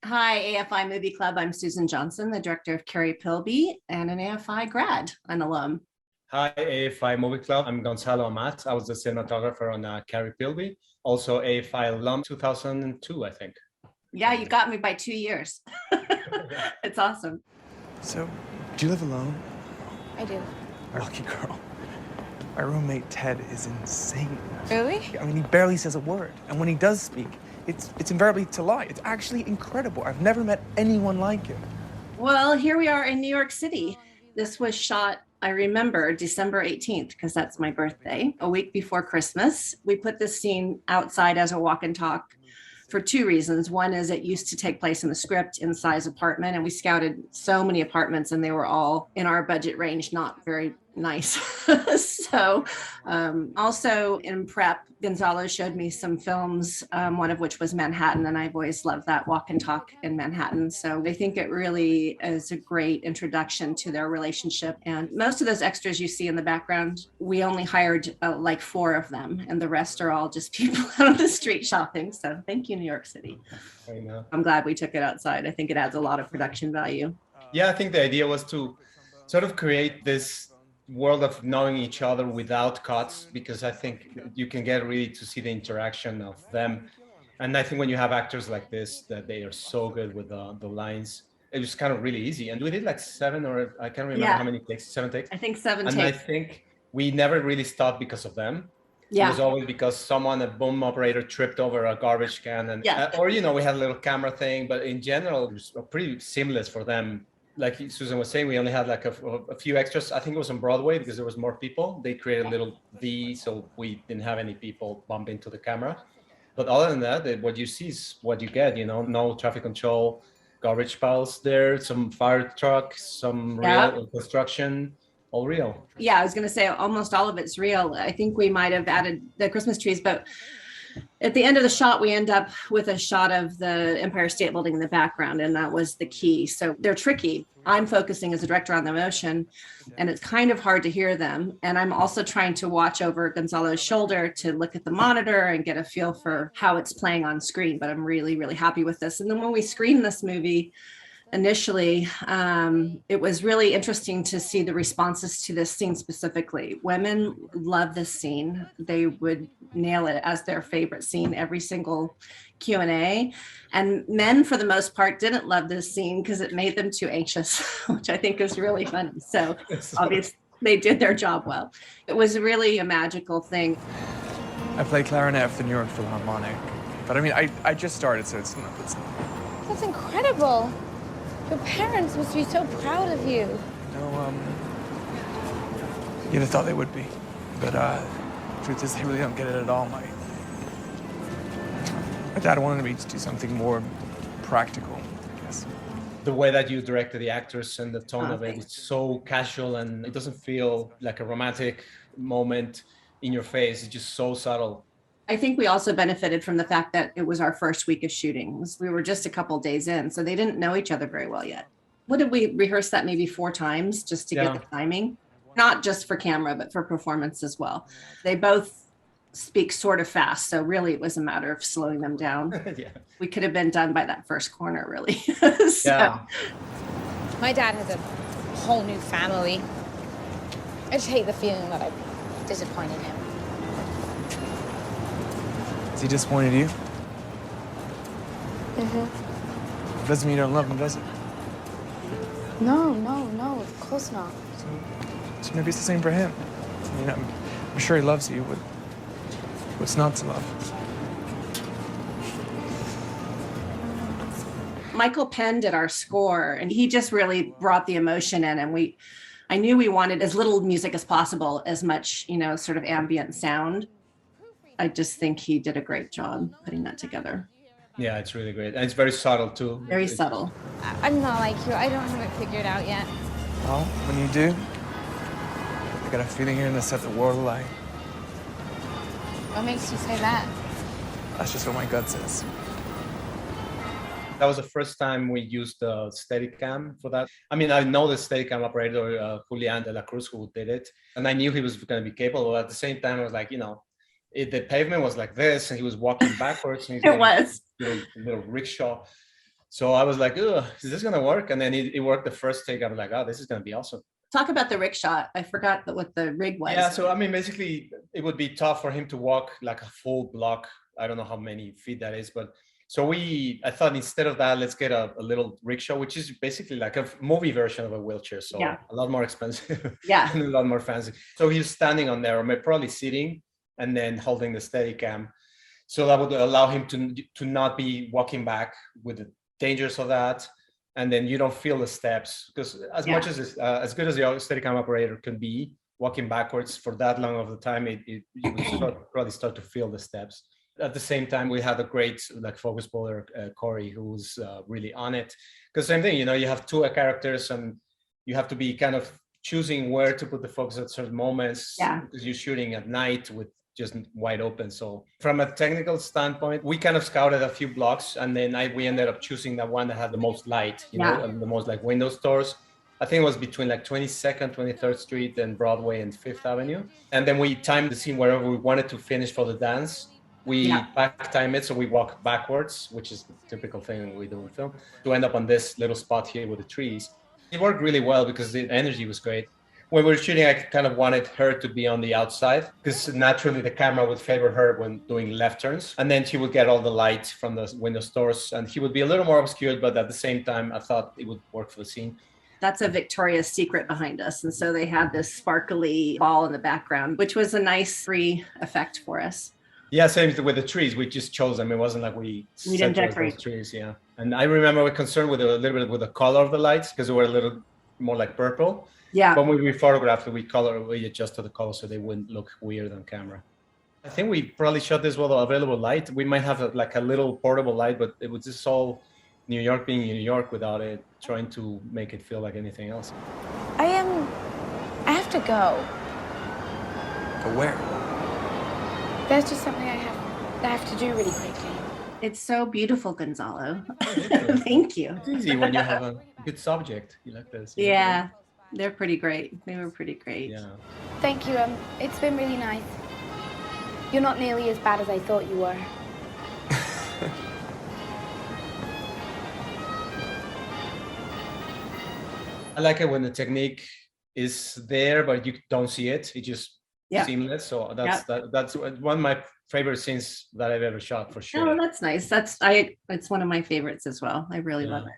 Hi, AFI Movie Club. I'm Susan Johnson, the director of CARRIE PILBY and an AFI grad, an alum. Hi, AFI Movie Club. I'm Gonzalo Amat. I was the cinematographer on CARRIE PILBY, also AFI Alum 2002, I think. Yeah, you got me by 2 years. It's awesome. So, do you live alone? I do. Lucky girl. My roommate Ted is insane. Really? I mean, he barely says a word. And when he does speak, it's invariably to lie. It's actually incredible. I've never met anyone like him. Well, here we are in New York City. This was shot, I remember, December 18th, because that's my birthday, a week before Christmas. We put this scene outside as a walk and talk for two reasons. One is it used to take place in the script in Sai's apartment, and we scouted so many apartments and they were all in our budget range, not very nice. So also in prep, Gonzalo showed me some films, one of which was Manhattan, and I've always loved that walk and talk in Manhattan. So I think it really is a great introduction to their relationship. And most of those extras you see in the background, we only hired like 4 of them, and the rest are all just people out on the street shopping. So thank you, New York City. I know. I'm glad we took it outside. I think it adds a lot of production value. Yeah, I think the idea was to sort of create this world of knowing each other without cuts, because I think you can get really to see the interaction of them. And I think when you have actors like this, that they are so good with the lines, it was kind of really easy. And we did like 7, or I can't remember how many takes, 7 takes. I think 7 and takes. I think we never really stopped because of them. Yeah. It was always because someone, a boom operator, tripped over a garbage can, and or we had a little camera thing. But in general, it was pretty seamless for them. Like Susan was saying, we only had like a few extras. I think it was on Broadway because there was more people. They created a little V, so we didn't have any people bump into the camera. But other than that, what you see is what you get. No traffic control, garbage piles there, some fire trucks, some real construction. All real. Yeah, I was going to say almost all of it's real. I think we might have added the Christmas trees, but at the end of the shot, we end up with a shot of the Empire State Building in the background, and that was the key. So they're tricky. I'm focusing as a director on the motion, and it's kind of hard to hear them. And I'm also trying to watch over Gonzalo's shoulder to look at the monitor and get a feel for how it's playing on screen. But I'm really, really happy with this. And then when we screened this movie, initially, it was really interesting to see the responses to this scene specifically. Women love this scene. They would nail it as their favorite scene every single Q&A. And men, for the most part, didn't love this scene because it made them too anxious, which I think is really funny. So obviously they did their job well. It was really a magical thing. I play clarinet for the New York Philharmonic. But I mean, I just started, so it's not. That's incredible. Your parents must be so proud of you. No, you'd have thought they would be. But truth is, they really don't get it at all. My dad wanted me to do something more practical, I guess. The way that you directed the actors and the tone of it is so casual, and it doesn't feel like a romantic moment in your face. It's just so subtle. I think we also benefited from the fact that it was our first week of shooting. We were just a couple of days in, so they didn't know each other very well yet. What did we rehearse that maybe 4 times just to get the timing? Not just for camera, but for performance as well. They both speak sort of fast, so really it was a matter of slowing them down. We could have been done by that first corner, really. My dad has a whole new family. I just hate the feeling that I disappointed him. Has he disappointed you? Mm-hmm. Doesn't mean you don't love him, does it? No, of course not. So maybe it's the same for him. I mean, I'm sure he loves you, but what's not to love? Michael Penn did our score, and he just really brought the emotion in, and I knew we wanted as little music as possible, as much, sort of ambient sound. I just think he did a great job putting that together. Yeah, it's really great. And it's very subtle too. Very subtle. I'm not like you. I don't have it figured out yet. Well, when you do, I got a feeling you're gonna set the world alight. What makes you say that? That's just what my gut says. That was the first time we used the Steadicam for that. I mean, I know the Steadicam operator, Julian de la Cruz, who did it, and I knew he was going to be capable. At the same time, I was like, the pavement was like this, and he was walking backwards. And it was little rickshaw. So I was like, oh, is this gonna work? And then it worked the first take. I was like, oh, this is gonna be awesome. Talk about the rig shot. I forgot what the rig was. Yeah, so I mean, basically, it would be tough for him to walk like a full block. I don't know how many feet that is, but so I thought instead of that, let's get a little rickshaw, which is basically like a movie version of a wheelchair. So yeah. A lot more expensive, yeah, and a lot more fancy. So he's standing on there, or probably sitting, and then holding the Steadicam. So that would allow him to not be walking back with the dangers of that. And then you don't feel the steps, because as much as good as the Steadicam operator can be, walking backwards for that long of the time, you probably start to feel the steps. At the same time, we had a great like focus puller, Corey, who was really on it. Because same thing, you know, you have two characters, and you have to be kind of choosing where to put the focus at certain moments. Because you're shooting at night with just wide open. So from a technical standpoint, we kind of scouted a few blocks, and then we ended up choosing the one that had the most light, you know, and the most like window stores. I think it was between like 22nd, 23rd Street and Broadway and 5th Avenue. And then we timed the scene wherever we wanted to finish for the dance. We back time it, so we walk backwards, which is the typical thing we do in film, to end up on this little spot here with the trees. It worked really well because the energy was great. When we were shooting, I kind of wanted her to be on the outside, because naturally the camera would favor her when doing left turns. And then she would get all the light from the window stores, and he would be a little more obscured, but at the same time, I thought it would work for the scene. That's a Victoria's Secret behind us. And so they had this sparkly ball in the background, which was a nice free effect for us. Yeah, same with the trees. We just chose them. It wasn't like we didn't decorate those trees. Yeah. And I remember we're concerned with a little bit with the color of the lights, because they were a little more like purple. Yeah. But when we photographed it, we adjusted the color so they wouldn't look weird on camera. I think we probably shot this with available light. We might have a little portable light, but it was just all New York being New York without it trying to make it feel like anything else. I have to go. Go where? There's just something I have to do really quickly. It's so beautiful, Gonzalo. Thank you. It's easy when you have a good subject. You like this. Yeah. They're pretty great. They were pretty great. Yeah. Thank you. It's been really nice. You're not nearly as bad as I thought you were. I like it when the technique is there, but you don't see it. It's just seamless. So that's one of my favorite scenes that I've ever shot, for sure. Oh, that's nice. It's one of my favorites as well. I really love it.